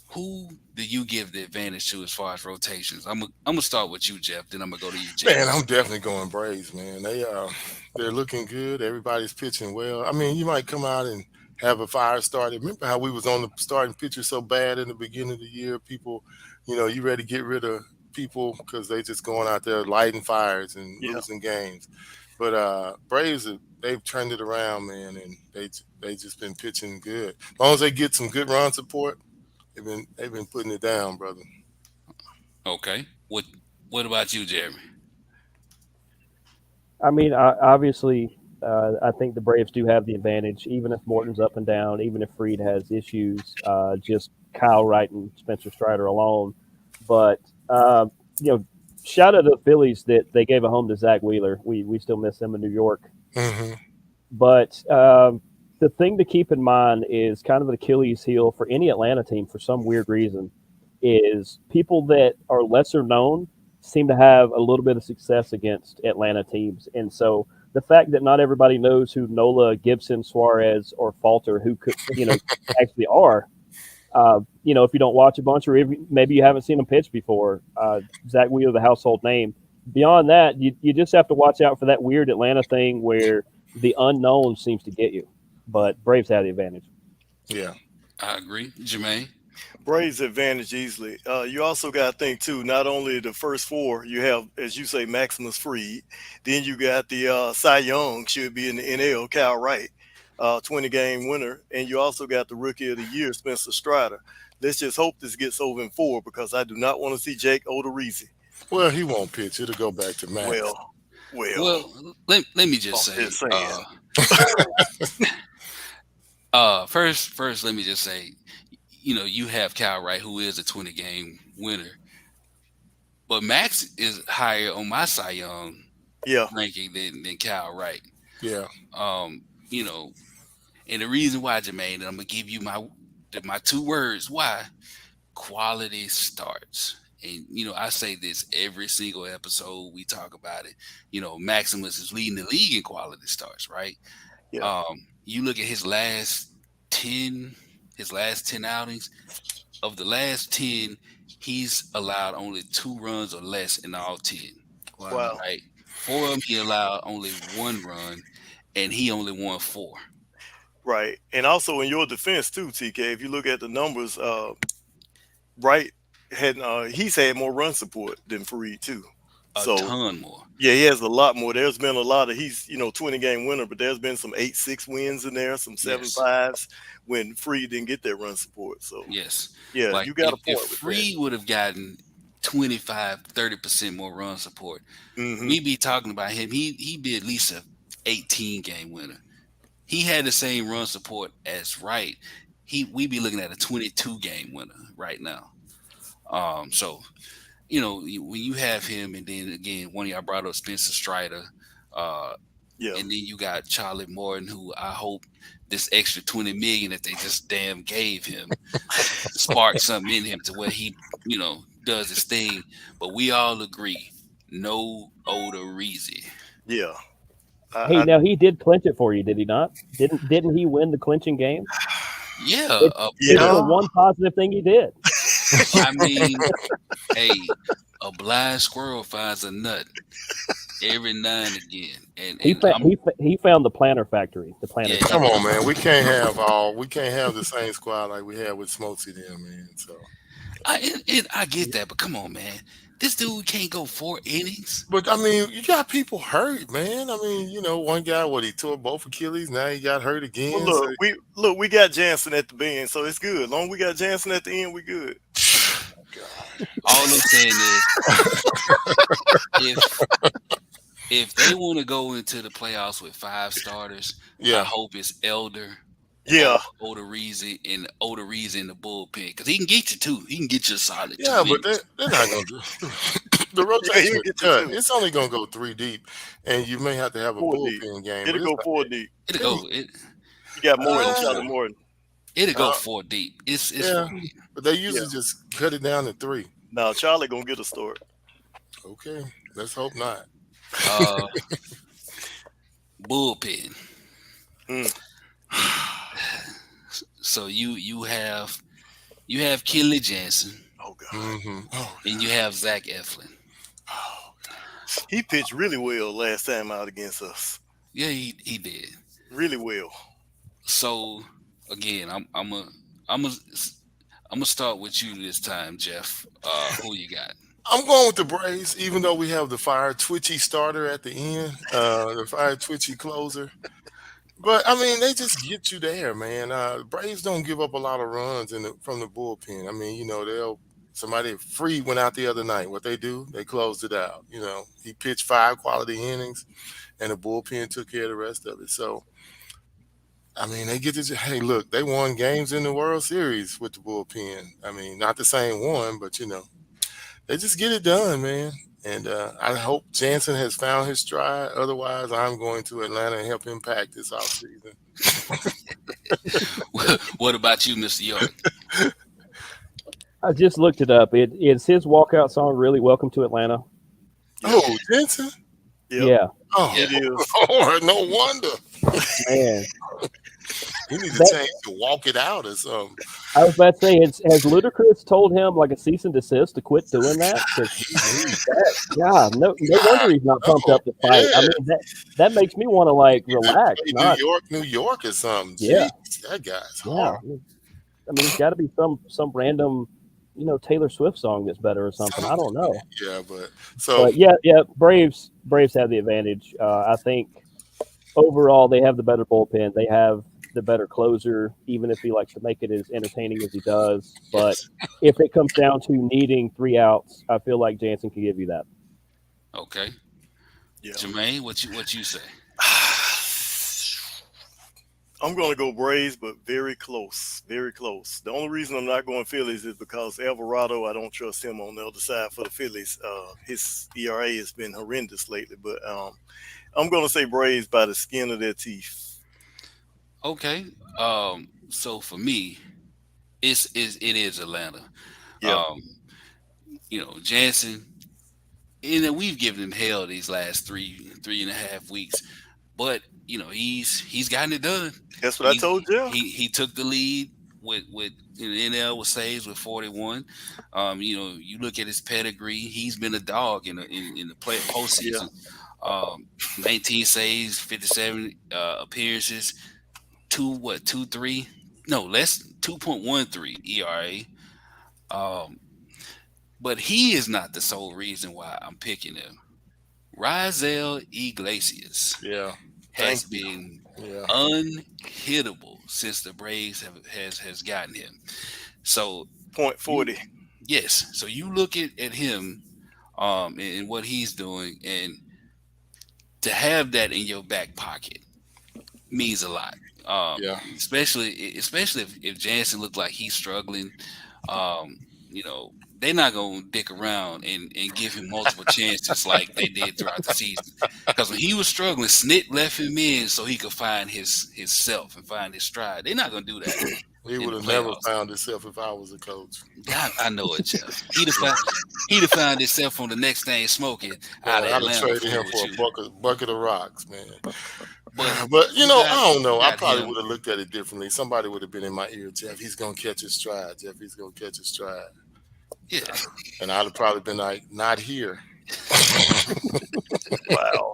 who do you give the advantage to as far as rotations? I'm gonna start with you, Jeff. Then I'm gonna go to you, Jerry. Man, I'm definitely going Braves, man. They're looking good. Everybody's pitching well. I mean, you might come out and have a fire started. Remember how we was on the starting pitcher so bad in the beginning of the year? People, you ready to get rid of people because they just going out there lighting fires and Yeah. losing games. But Braves, they've turned it around, man, and they just been pitching good. As long as they get some good run support, they've been putting it down, brother. Okay. What about you, Jeremy? I mean, obviously, I think the Braves do have the advantage, even if Morton's up and down, even if Fried has issues, just Kyle Wright and Spencer Strider alone. But, shout out to the Phillies that they gave a home to Zach Wheeler. We still miss him in New York. Hmm. But the thing to keep in mind is kind of an Achilles heel for any Atlanta team for some weird reason is people that are lesser known seem to have a little bit of success against Atlanta teams. And so the fact that not everybody knows who Nola, Gibson, Suarez, or Falter, who could, actually are, if you don't watch a bunch or maybe you haven't seen them pitch before, Zach Wheeler, the household name. Beyond that, you just have to watch out for that weird Atlanta thing where the unknown seems to get you. But Braves have the advantage. Yeah. I agree, Jermaine. Braves advantage easily. You also got to think too. Not only the first four, you have, as you say, Maximus Fried. Then you got the Cy Young should be in the NL, Cal Wright, 20-game winner, and you also got the Rookie of the Year, Spencer Strider. Let's just hope this gets over in 4 because I do not want to see Jake Odorizzi. Well, he won't pitch. It'll go back to Max. Well, let me just I'm say. just saying. First, let me just say, you have Cal Wright, who is a 20-game winner, but Max is higher on my Cy Young Yeah. ranking than Cal Wright. Yeah. And the reason why, Jermaine, and I'm gonna give you my 2 words. Why? Quality starts. And I say this every single episode we talk about it. Maximus is leading the league in quality starts, right? Yeah. You look at his last 10 outings. Of the last 10, he's allowed only 2 runs or less in all 10. Wow. Right? 4 of them he allowed only 1 run, and he only won 4. Right. And also in your defense too, TK, if you look at the numbers, Wright he's had more run support than Fried too. A ton more. Yeah, he has a lot more. There's been a lot of 20-game winner, but there's been some 8-6 wins in there, some 7-5s when Fried didn't get that run support. So yes, yeah, like you got a point if with Fried would have gotten 25-30% more run support, that. we'd be talking about him. He'd be at least a 18-game winner. He had the same run support as Wright. We'd be looking at a 22-game winner right now. So when you have him, and then again, one of y'all brought up Spencer Strider, Yeah. and then you got Charlie Morton, who I hope this extra $20 million that they just damn gave him sparked something in him to where he, does his thing. But we all agree, no Odorizzi. Yeah. Now he did clinch it for you, did he not? Didn't he win the clinching game? Yeah, It's the one positive thing he did. I mean, hey, a blind squirrel finds a nut every now and again, and He found the planter factory. The planter. Yeah, factory. Come on, man. We can't have the same squad like we had with Smokesy then, man. So I get that, but come on, man, this dude can't go 4 innings. but I mean, you got people hurt, man. I mean, one guy he tore both Achilles, now he got hurt again. Well, we got Jansen at the end, so it's good. As long as we got Jansen at the end, we good. All I'm saying is, if they want to go into the playoffs with 5 starters, I hope it's Elder, Odorizzi in the bullpen, because he can get you 2. He can get you a solid 2. Yeah, but they're not going to do the rotation. It's only going to go 3 deep, and you may have to have a bullpen game. It'll go 4 deep. You got Morton, Charlie Morton. It'll go 4 deep. It's but they usually just cut it down to 3. Now Charlie gonna get a start. Okay, let's hope not. Bullpen. So you have Kinley Jensen Oh God, Oh, and you have Zach Eflin. oh, he pitched really well last time out against us. Yeah, he did. Really well. So again, I'm a I'm gonna start with you this time, Jeff. Who you got? I'm going with the Braves, even though we have the fire twitchy starter at the end, the fire twitchy closer. But I mean, they just get you there, man. Braves don't give up a lot of runs from the bullpen. I mean, somebody free went out the other night. What they do, they closed it out. He pitched 5 quality innings, and the bullpen took care of the rest of it. So I mean, they get to hey, look, they won games in the World Series with the bullpen. I mean, not the same one, but they just get it done, man. And I hope Jansen has found his stride. Otherwise, I'm going to Atlanta and help him pack this offseason. What about you, Mr. York? I just looked it up. It's his walkout song, really. Welcome to Atlanta. Oh, Jansen? Yep. Yeah, Oh, It is. oh, no wonder. man. He needs to That- change to walk it out or something. I was about to say, has Ludacris told him like a cease and desist to quit doing that? 'Cause no wonder he's not pumped up to fight. I Yeah. mean, that makes me want to like relax. Hey, Not, New York or something. Yeah. Jeez, that guy's yeah. hard. I mean, it's got to be some random, Taylor Swift song that's better or something. I don't know. Yeah, but Yeah. Braves have the advantage. I think overall they have the better bullpen. They have the better closer, even if he likes to make it as entertaining as he does. But if it comes down to needing 3 outs, I feel like Jansen can give you that. Okay, Yeah. Jermaine, what you say? I'm going to go Braves, but very close, very close. The only reason I'm not going Phillies is because Alvarado, I don't trust him on the other side for the Phillies. His ERA has been horrendous lately, but I'm going to say Braves by the skin of their teeth. Okay, so for me, it is Atlanta. Yeah. Jansen, and we've given him hell these last 3.5 weeks, but he's gotten it done. That's what I told you. He took the lead with NL with saves with 41. You look at his pedigree; he's been a dog in the postseason. 19 saves, 57 appearances, 2.13 ERA. But he is not the sole reason why I'm picking him. Rizal Iglesias yeah, has been yeah. unhittable since the Braves has gotten him. So .40. yes, so you look at him and what he's doing, and to have that in your back pocket means a lot. Yeah. Especially if Jansen looked like he's struggling. They're not gonna dick around and give him multiple chances like they did throughout the season. Because when he was struggling, Snit left him in so he could find his self and find his stride. They're not gonna do that. He in would the have never playoffs. found himself if I was a coach. I know it, Jeff. He'd have found himself on the next thing smoking out of I'd have Atlanta. traded him for a bucket of rocks, man. But I don't know. I got probably him. would have looked at it differently. Somebody would have been in my ear, Jeff. He's gonna catch his stride. Jeff, he's gonna catch his stride. Yeah. And I'd have probably been like, not here. Wow.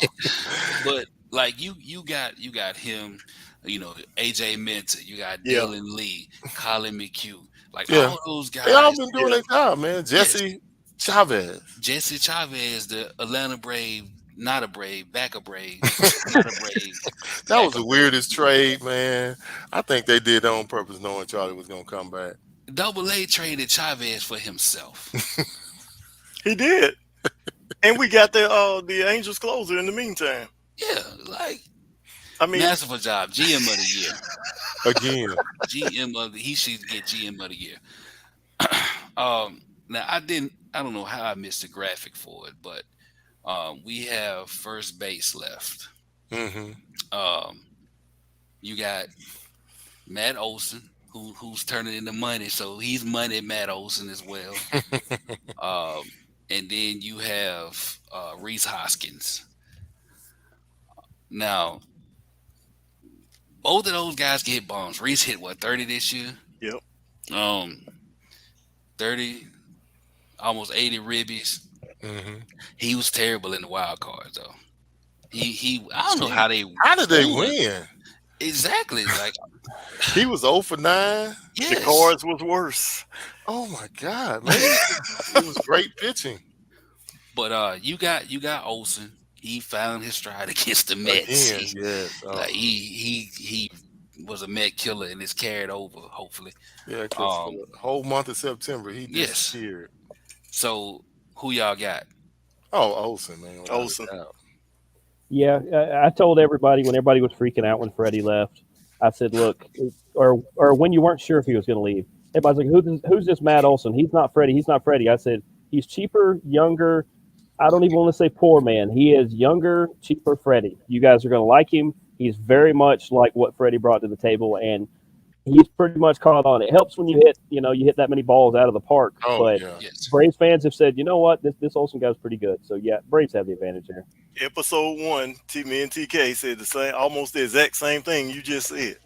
But like you got him, AJ Minter, you got Yeah. Dylan Lee, Colin McHugh, like Yeah. all those guys. They all been doing their job, man. Jesse Chavez. Jesse Chavez, the Atlanta Brave, not a Brave, back a Brave, not a Brave. That was the weirdest trade, man. I think they did that on purpose, knowing Charlie was gonna come back. Double A traded Chavez for himself. He did. And we got the Angels closer in the meantime. Yeah, like I mean, masterful job, GM of the year. Again. He should get GM of the year. Now I don't know how I missed the graphic for it, but we have first base left. Mm-hmm. You got Matt Olson, who's turning into money, so he's money Matt Olson as well. And then you have Rhys Hoskins. Now, both of those guys get bombs. Rhys hit what 30 this year. Yep. 30, almost 80 ribbies. Mhm. He was terrible in the wild cards though. He I don't know how they did they won. win? Exactly. Like He was 0 for 9. The yes. cards was worse. Oh my God, man! It was great pitching But you got Olson. He found his stride against the Mets. again. Yes. Like he was a Met killer and it's carried over, hopefully. Yeah, because for the whole month of September, he Yes. disappeared. So who y'all got? Oh, Olson, man. without a Olson. doubt. Yeah, I told everybody when everybody was freaking out when Freddie left. I said, look, or when you weren't sure if he was going to leave, everybody's like, who's this Matt Olson? He's not Freddie. He's not Freddie. I said, he's cheaper, younger. I don't even want to say poor man. He is younger, cheaper Freddie. You guys are going to like him. He's very much like what Freddie brought to the table, and he's pretty much caught on. It helps when you hit that many balls out of the park. Oh, But yeah. Yes. Braves fans have said, you know what, this Olson guy's pretty good. So yeah, Braves have the advantage there. Episode 1, me and TK said almost the exact same thing you just said.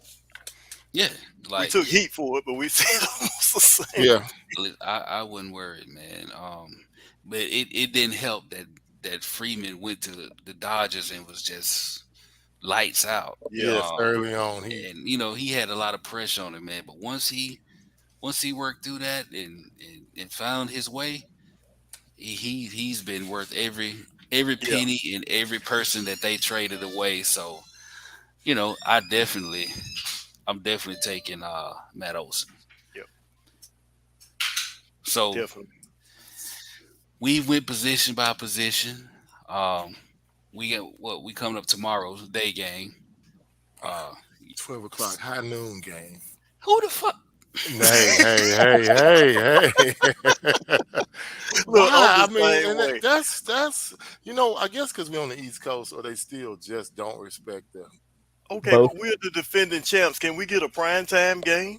Yeah. We Like took heat for it, but we said almost the same. Yeah. I wasn't worried, man. But it didn't help that Freeman went to the Dodgers and was just lights out. Yes. Early on, And he had a lot of pressure on him, man. But once he worked through that and found his way, he's been worth every penny and every person that they traded away. So, I'm definitely taking Matt Olson. Yep. So Definitely. we went position by position. We coming up tomorrow's day game. 12 o'clock, high noon game. Who the fuck? Hey. Look, Why? I'm the same and way. that's I guess because we're on the East Coast, or they still just don't respect them. Okay, Both. but we're the defending champs. Can we get a primetime game?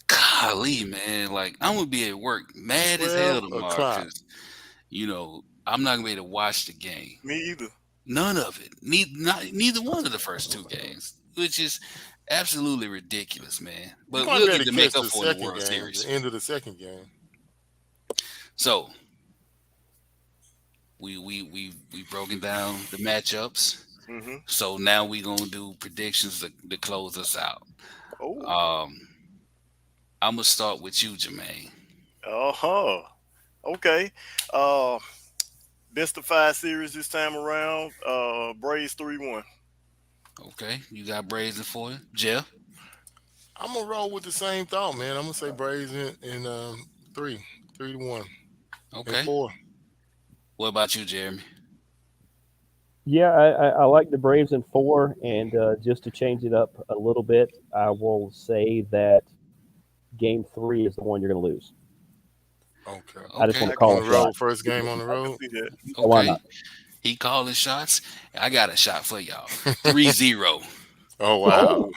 Golly, man. Like, I'm going to be at work mad as hell 12 tomorrow o'clock. because, I'm not going to be able to watch the game. Me either. None of it. Neither one of the first two games, which is absolutely ridiculous, man. But You might we'll be able get to to make catch up the for it in the second World game, Series. the end of the second game. So, we broken down the matchups. Mm-hmm. So now we gonna do predictions to close us out. Oh. I'm gonna start with you, Jermaine. Okay. Best of 5 series this time around. Braves 3-1. Okay, you got Braves for you, Jeff. I'm gonna roll with the same thought, man. I'm gonna say Braves in 3-1, Okay. and 4. What about you, Jeremy? Yeah, I like the Braves in 4, and just to change it up a little bit, I will say that Game 3 is the one you're going to lose. Okay. I just Okay. want to call On a the road, shot. first game on the road. See that? Why Okay. not? He calling shots. I got a shot for y'all. 3-0. Oh wow.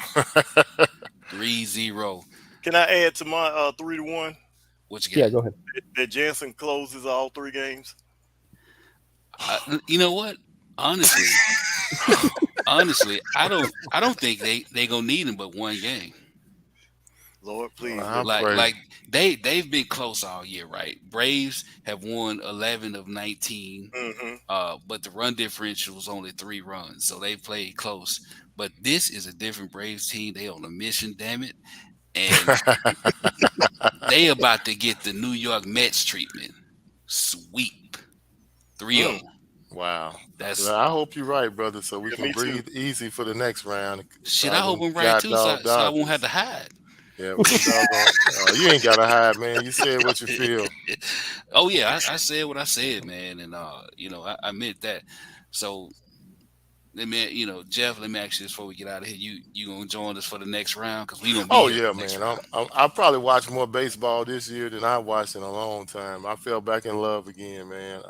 3-0. Can I add to my 3-1 What you got? Yeah, go ahead. that Jensen closes all 3 games? You know what? Honestly, I don't think they gonna need him but one game. Lord, please. Wow. Like they've been close all year, right? Braves have won 11 of 19, Mm-hmm. but the run differential was only 3 runs, so they played close. But this is a different Braves team. They on a mission, damn it, and they about to get the New York Mets treatment. Sweep 3-0. Wow. That's Well, I hope you're right, brother, so we Yeah, can me too. breathe easy for the next round. shit. I hope I'm right too, so I won't have to hide. Yeah, you ain't gotta hide, man. You said what you feel. Oh yeah, I said what I said, man, and I meant that. So let me, Jeff, let me ask you this before we get out of here. You gonna join us for the next round because we gonna be Oh here yeah, for the next man. round. I probably watched more baseball this year than I watched in a long time. I fell back in love again, man.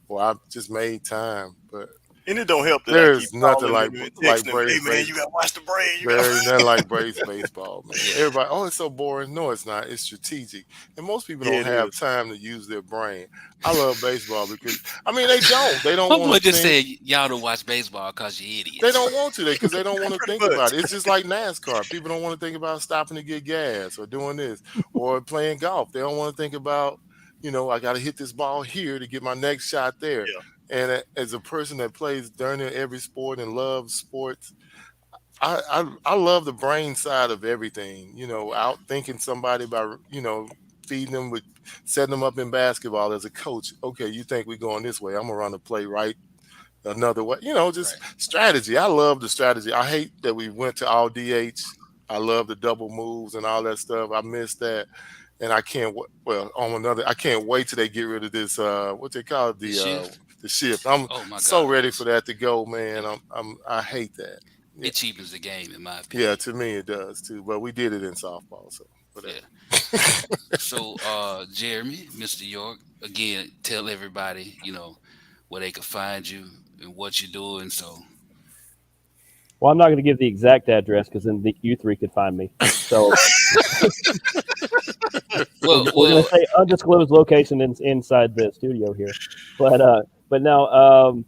Well, I just made time, but And it don't help that There's I keep nothing calling them and texting them, Braves hey, man, you got to watch the Braves. There ain't nothing like Braves baseball, man. Everybody, oh, it's so boring. No, it's not. It's strategic. And most people don't have time to use their brain. I love baseball because, I mean, they don't. They don't want to just say y'all don't watch baseball because you're idiots. They don't want to because they don't want to think about it. It's just like NASCAR. People don't want to think about stopping to get gas or doing this or playing golf. They don't want to think about, I got to hit this ball here to get my next shot there. Yeah. And as a person that plays darn near every sport and loves sports, I love the brain side of everything, out thinking somebody by, feeding them with setting them up in basketball as a coach. Okay, you think we're going this way. I'm going to run the play right another way, just strategy. I love the strategy. I hate that we went to all DH. I love the double moves and all that stuff. I miss that. And I can't, I can't wait till they get rid of this, what they call it, the shift. I'm so ready for that to go, man. I hate that. It cheapens the game, in my opinion. Yeah, to me it does too. But we did it in softball, so whatever. Yeah. So, Jeremy, Mr. York, again, tell everybody, where they can find you and what you're doing. So, well, I'm not going to give the exact address because then you three could find me. So, we're going to say undisclosed location inside the studio here, but now.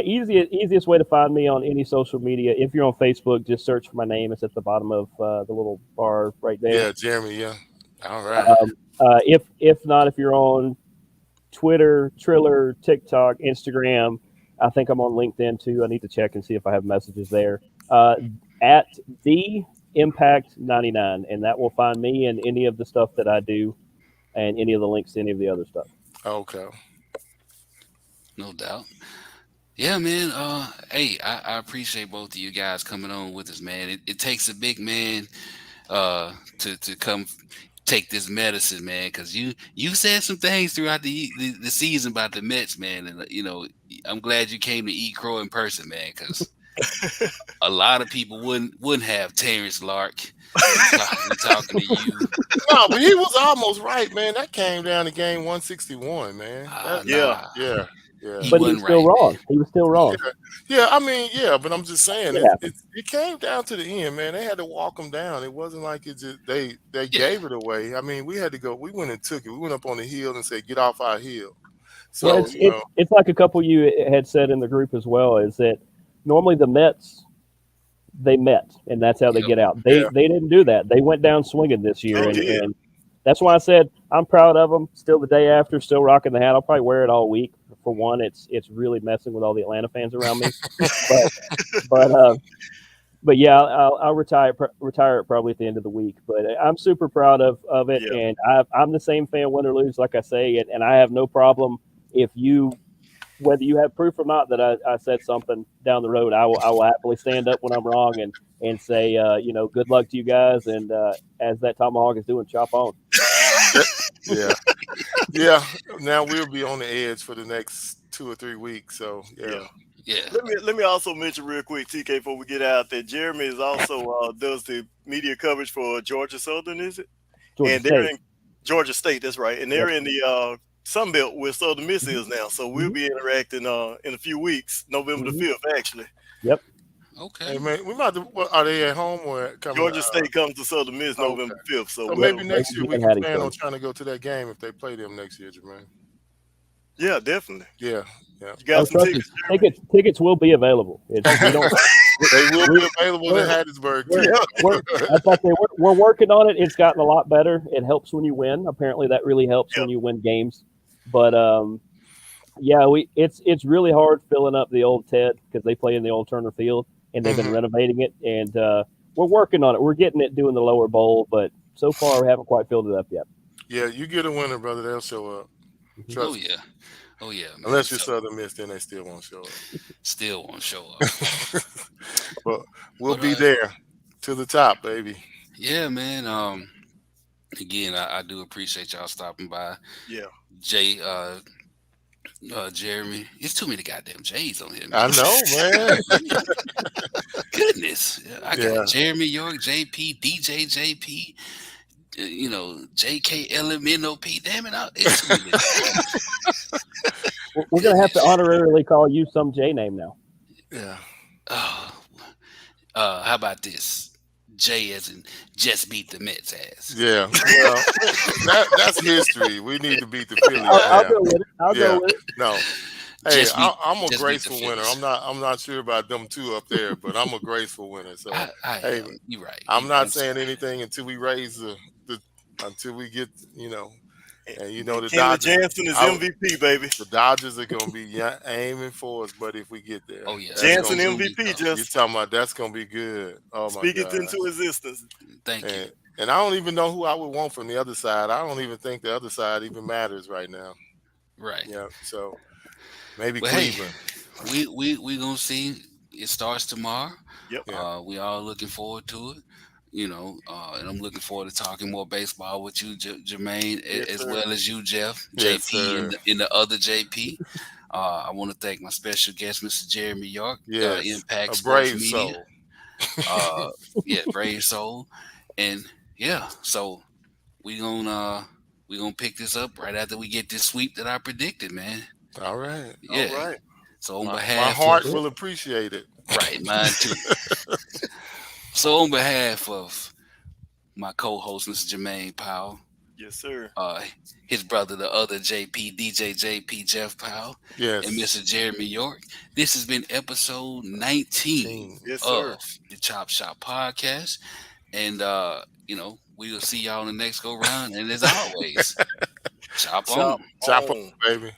Easiest way to find me on any social media. If you're on Facebook, just search for my name. It's at the bottom of the little bar right there. Yeah, Jeremy. Yeah. All right. If not, if you're on Twitter, Triller, TikTok, Instagram, I think I'm on LinkedIn too. I need to check and see if I have messages there. At the Impact 99, and that will find me and any of the stuff that I do, and any of the links to any of the other stuff. Okay. No doubt. Yeah, man. Hey, I appreciate both of you guys coming on with us, man. It takes a big man to come take this medicine, man, because you said some things throughout the season about the Mets, man, and I'm glad you came to eat crow in person, man, because a lot of people wouldn't have Terrence Lark. We're talking to you. No, but he was almost right, man. That came down to game 161, man. Yeah. But he was still wrong. He was still wrong. Yeah, I mean, but I'm just saying, it came down to the end, man. They had to walk him down. It wasn't like it just they gave it away. I mean, we had to go. We went and took it. We went up on the hill and said, "Get off our hill." So it's like a couple you had said in the group as well. Is that normally the Mets they met and that's how they get out. They didn't do that. They went down swinging this year, and that's why I said I'm proud of them. Still the day after, still rocking the hat. I'll probably wear it all week. For one, it's really messing with all the Atlanta fans around me. but yeah, I'll retire it probably at the end of the week. But I'm super proud of it, and I'm the same fan, win or lose, like I say, and I have no problem if whether you have proof or not that I said something down the road. I will happily stand up when I'm wrong and say good luck to you guys, and as that tomahawk is doing, chop on. Yeah. Now we'll be on the edge for the next 2 or 3 weeks. So yeah. Let me also mention real quick, TK, before we get out, that Jeremy is also does the media coverage for Georgia Southern, is it? They're in Georgia State. That's right, and they're in the Sun Belt where Southern Miss is now. So we'll be interacting in a few weeks, November the 5th, actually. Yep. Okay. Hey, man, we might. Are they at home or coming? Georgia State comes to Southern Miss November 5th. So maybe next year we can plan on trying to go to that game if they play them next year, Jermaine. Yeah, definitely. Yeah. You got some tickets. Tickets will be available. They will be available in Hattiesburg. We're working on it. It's gotten a lot better. It helps when you win. Apparently, that really helps when you win games. But it's really hard filling up the old Ted because they play in the old Turner Field. And they've been renovating it, and we're working on it. We're getting it doing the lower bowl, but so far we haven't quite filled it up yet. Yeah, you get a winner, brother. They'll show up. Oh yeah. Man. Unless you're Southern Miss, then they still won't show up. Still won't show up. But we'll be there to the top, baby. Yeah, man. Again, I do appreciate y'all stopping by. Yeah. Jay, Jeremy, it's too many goddamn J's on here, man. I know, man. Goodness, I got Jeremy York, JP, DJ JP, JK LMNOP. Damn it, it's too many. We're gonna have to honorarily call you some J name now. Yeah. How about this? J as in just beat the Mets ass. Yeah. Well, that's history. We need to beat the Phillies I'll now. go with it. I'll Yeah. go with it. No. Hey, Just beat- I'm a just beat the graceful winner. Phillies. I'm not sure about them two up there, but I'm a graceful winner. So hey, You're right. I'm not saying anything until we raise the until we get and the Kinsley Dodgers. Jensen is MVP, baby. The Dodgers are gonna be aiming for us, but if we get there, Oh yeah, that's Jensen gonna be- MVP, You're just talking about that's gonna be good. Oh my speak it God. into existence. Thank you. And I don't even know who I would want from the other side. I don't even think the other side even matters right now. Right. Yeah. So maybe Well, hey, Cleveland. we gonna see. It starts tomorrow. Yep. Yeah. We all looking forward to it. And I'm looking forward to talking more baseball with you, Jermaine, Yes, as sir. well as you, Jeff, Yes, JP, sir. and the other JP. I want to thank my special guest, Mr. Jeremy York, Yes. Impact A Sports brave Media. soul. Brave soul, and yeah. So we gonna pick this up right after we get this sweep that I predicted, man. All right. Yeah. All right. So on My behalf heart of will appreciate it. right, mine too. So on behalf of my co-host, Mr. Jermaine Powell, Yes, sir. his brother, the other JP, DJ JP Jeff Powell, Yes. and Mr. Jeremy York, this has been episode 19 Yes, sir. of the Chop Shop Podcast. And we will see y'all in the next go round. And as always, chop on. Chop on, baby.